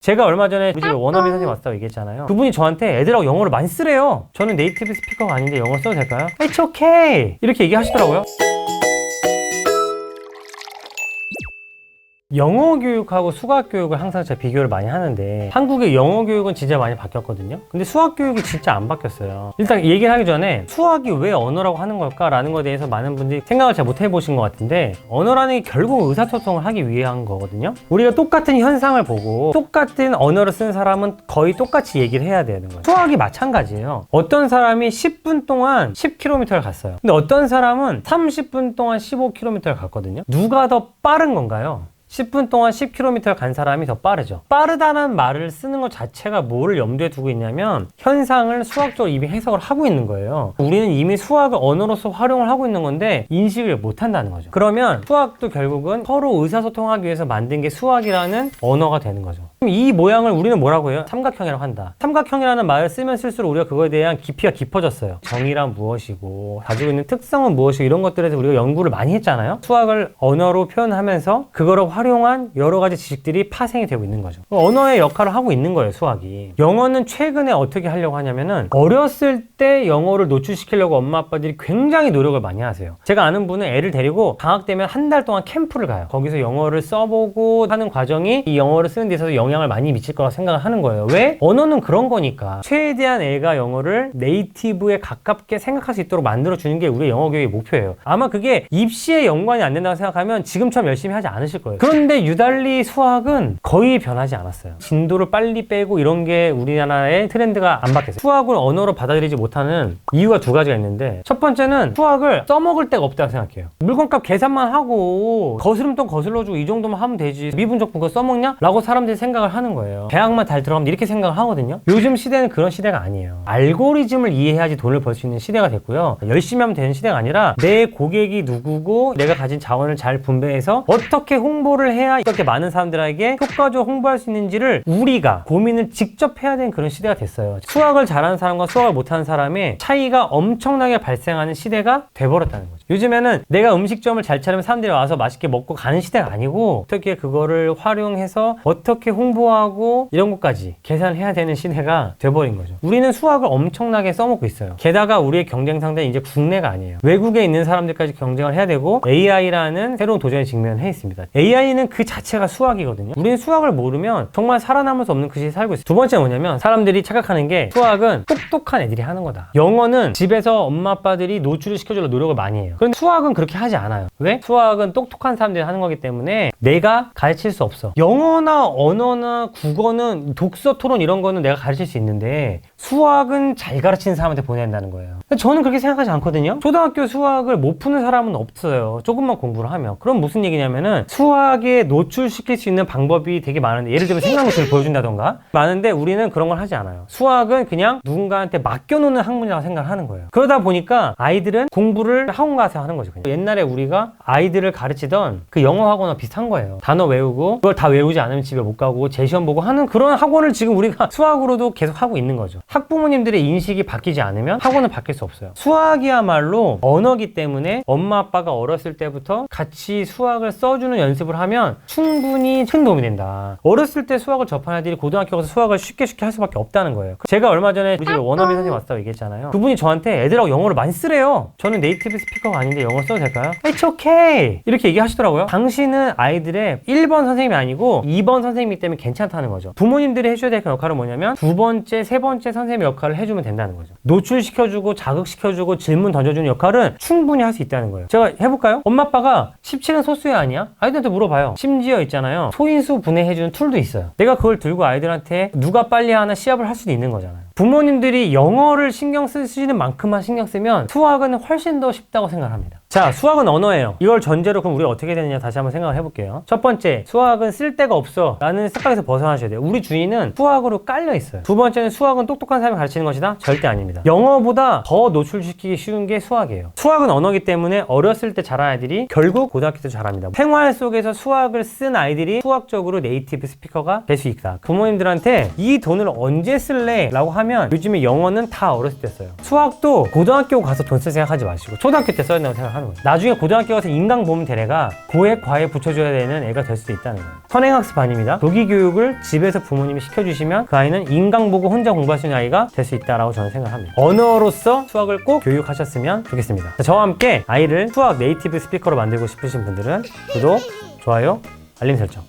제가 얼마 전에 우리 집에 원어민 선생님 왔다고 얘기했잖아요. 그분이 저한테 애들하고 영어를 많이 쓰래요. 저는 네이티브 스피커가 아닌데 영어 써도 될까요? It's okay 이렇게 얘기하시더라고요. 영어 교육하고 수학 교육을 항상 제가 비교를 많이 하는데 한국의 영어 교육은 진짜 많이 바뀌었거든요. 근데 수학 교육이 진짜 안 바뀌었어요. 일단 얘기를 하기 전에 수학이 왜 언어라고 하는 걸까라는 것에 대해서 많은 분들이 생각을 잘 못 해보신 것 같은데, 언어라는 게 결국 의사소통을 하기 위한 거거든요. 우리가 똑같은 현상을 보고 똑같은 언어를 쓰는 사람은 거의 똑같이 얘기를 해야 되는 거예요. 수학이 마찬가지예요. 어떤 사람이 10분 동안 10km를 갔어요. 근데 어떤 사람은 30분 동안 15km를 갔거든요. 누가 더 빠른 건가요? 10분 동안 10km를 간 사람이 더 빠르죠. 빠르다는 말을 쓰는 것 자체가 뭐를 염두에 두고 있냐면 현상을 수학적으로 이미 해석을 하고 있는 거예요. 우리는 이미 수학을 언어로서 활용을 하고 있는 건데 인식을 못 한다는 거죠. 그러면 수학도 결국은 서로 의사소통하기 위해서 만든 게 수학이라는 언어가 되는 거죠. 그럼 이 모양을 우리는 뭐라고 해요? 삼각형이라고 한다. 삼각형이라는 말을 쓰면 쓸수록 우리가 그거에 대한 깊이가 깊어졌어요. 정의란 무엇이고 가지고 있는 특성은 무엇이고 이런 것들에서 우리가 연구를 많이 했잖아요. 수학을 언어로 표현하면서 그거를 활용한 여러 가지 지식들이 파생이 되고 있는 거죠. 언어의 역할을 하고 있는 거예요, 수학이. 영어는 최근에 어떻게 하려고 하냐면은 어렸을 때 영어를 노출시키려고 엄마 아빠들이 굉장히 노력을 많이 하세요. 제가 아는 분은 애를 데리고 방학 되면 한 달 동안 캠프를 가요. 거기서 영어를 써보고 하는 과정이 이 영어를 쓰는 데 있어서 영향을 많이 미칠 거라고 생각을 하는 거예요. 왜? 언어는 그런 거니까. 최대한 애가 영어를 네이티브에 가깝게 생각할 수 있도록 만들어주는 게 우리의 영어 교육의 목표예요. 아마 그게 입시에 연관이 안 된다고 생각하면 지금처럼 열심히 하지 않으실 거예요. 그런데 유달리 수학은 거의 변하지 않았어요. 진도를 빨리 빼고 이런 게 우리나라의 트렌드가 안 바뀌었어요. 수학을 언어로 받아들이지 못하는 이유가 두 가지가 있는데, 첫 번째는 수학을 써먹을 데가 없다고 생각해요. 물건값 계산만 하고 거스름돈 거슬러주고 이 정도만 하면 되지 미분적분 그거 써먹냐? 라고 사람들이 생각을 하는 거예요. 대학만 잘 들어가면 이렇게 생각을 하거든요. 요즘 시대는 그런 시대가 아니에요. 알고리즘을 이해해야지 돈을 벌 수 있는 시대가 됐고요. 열심히 하면 되는 시대가 아니라 내 고객이 누구고 내가 가진 자원을 잘 분배해서 어떻게 홍보를 해야 이렇게 많은 사람들에게 효과적으로 홍보할 수 있는지를 우리가 고민을 직접 해야 되는 그런 시대가 됐어요. 수학을 잘하는 사람과 수학을 못하는 사람의 차이가 엄청나게 발생하는 시대가 돼버렸다는 거죠. 요즘에는 내가 음식점을 잘 차리면 사람들이 와서 맛있게 먹고 가는 시대가 아니고 어떻게 그거를 활용해서 어떻게 홍보하고 이런 것까지 계산해야 되는 시대가 돼버린 거죠. 우리는 수학을 엄청나게 써먹고 있어요. 게다가 우리의 경쟁 상대는 이제 국내가 아니에요. 외국에 있는 사람들까지 경쟁을 해야 되고 AI라는 새로운 도전에 직면해 있습니다. AI는 그 자체가 수학이거든요. 우리는 수학을 모르면 정말 살아남을 수 없는 그 시대에 살고 있어요. 두 번째는 뭐냐면 사람들이 착각하는 게 수학은 똑똑한 애들이 하는 거다. 영어는 집에서 엄마 아빠들이 노출을 시켜주려고 노력을 많이 해요. 그런데 수학은 그렇게 하지 않아요. 왜? 수학은 똑똑한 사람들이 하는 거기 때문에 내가 가르칠 수 없어. 영어나 언어나 국어는 독서, 토론 이런 거는 내가 가르칠 수 있는데 수학은 잘 가르치는 사람한테 보내야 된다는 거예요. 저는 그렇게 생각하지 않거든요. 초등학교 수학을 못 푸는 사람은 없어요. 조금만 공부를 하면. 그럼 무슨 얘기냐면은 수학에 노출시킬 수 있는 방법이 되게 많은데, 예를 들면 생각노트를 보여준다던가 많은데 우리는 그런 걸 하지 않아요. 수학은 그냥 누군가한테 맡겨놓는 학문이라고 생각을 하는 거예요. 그러다 보니까 아이들은 공부를 학원 가서 하는 거죠. 그냥. 옛날에 우리가 아이들을 가르치던 그 영어 학원과 비슷한 거예요. 단어 외우고 그걸 다 외우지 않으면 집에 못 가고 재시험 보고 하는 그런 학원을 지금 우리가 수학으로도 계속 하고 있는 거죠. 학부모님들의 인식이 바뀌지 않으면 학원은 바뀔 수 없어요. 수학이야말로 언어기 때문에 엄마 아빠가 어렸을 때부터 같이 수학을 써주는 연습을 하면 충분히 큰 도움이 된다. 어렸을 때 수학을 접한 아이들이 고등학교 가서 수학을 쉽게 할 수밖에 없다는 거예요. 제가 얼마 전에 우리 집에 원어민 선생님 왔다고 얘기했잖아요. 그분이 저한테 애들하고 영어를 많이 쓰래요. 저는 네이티브 스피커가 아닌데 영어 써도 될까요? It's okay 이렇게 얘기하시더라고요. 당신은 아이들의 1번 선생님이 아니고 2번 선생님이기 때문에 괜찮다는 거죠. 부모님들이 해줘야 될 역할은 뭐냐면 두 번째, 세 번째 선생님의 역할을 해주면 된다는 거죠. 노출시켜주고 자극시켜주고 질문 던져주는 역할은 충분히 할 수 있다는 거예요. 제가 해볼까요? 엄마 아빠가 17은 소수야 아니야? 아이들한테 물어봐요. 심지어 있잖아요, 소인수 분해해주는 툴도 있어요. 내가 그걸 들고 아이들한테 누가 빨리 하나 시합을 할 수도 있는 거잖아요. 부모님들이 영어를 신경 쓰시는 만큼만 신경 쓰면 수학은 훨씬 더 쉽다고 생각합니다. 자, 수학은 언어예요. 이걸 전제로 그럼 우리가 어떻게 되느냐 다시 한번 생각을 해볼게요. 첫 번째, 수학은 쓸 데가 없어 라는 생각에서 벗어나셔야 돼요. 우리 주위는 수학으로 깔려 있어요. 두 번째는 수학은 똑똑한 사람이 가르치는 것이다? 절대 아닙니다. 영어보다 더 노출시키기 쉬운 게 수학이에요. 수학은 언어기 때문에 어렸을 때 잘하는 아이들이 결국 고등학교 때 잘합니다. 생활 속에서 수학을 쓴 아이들이 수학적으로 네이티브 스피커가 될 수 있다. 부모님들한테 이 돈을 언제 쓸래? 라고 하면 요즘에 영어는 다 어렸을 때 써요. 수학도 고등학교 가서 돈 쓸 생각하지 마시고 초등학교 때 써야 된다고 생각합니다. 하는 거예요. 나중에 고등학교 가서 인강 보면 되레가 고액 과외 붙여줘야 되는 애가 될 수도 있다는 거예요. 선행학습 아닙니다. 조기 교육을 집에서 부모님이 시켜주시면 그 아이는 인강 보고 혼자 공부할 수 있는 아이가 될 수 있다라고 저는 생각합니다. 언어로서 수학을 꼭 교육하셨으면 좋겠습니다. 자, 저와 함께 아이를 수학 네이티브 스피커로 만들고 싶으신 분들은 구독, 좋아요, 알림 설정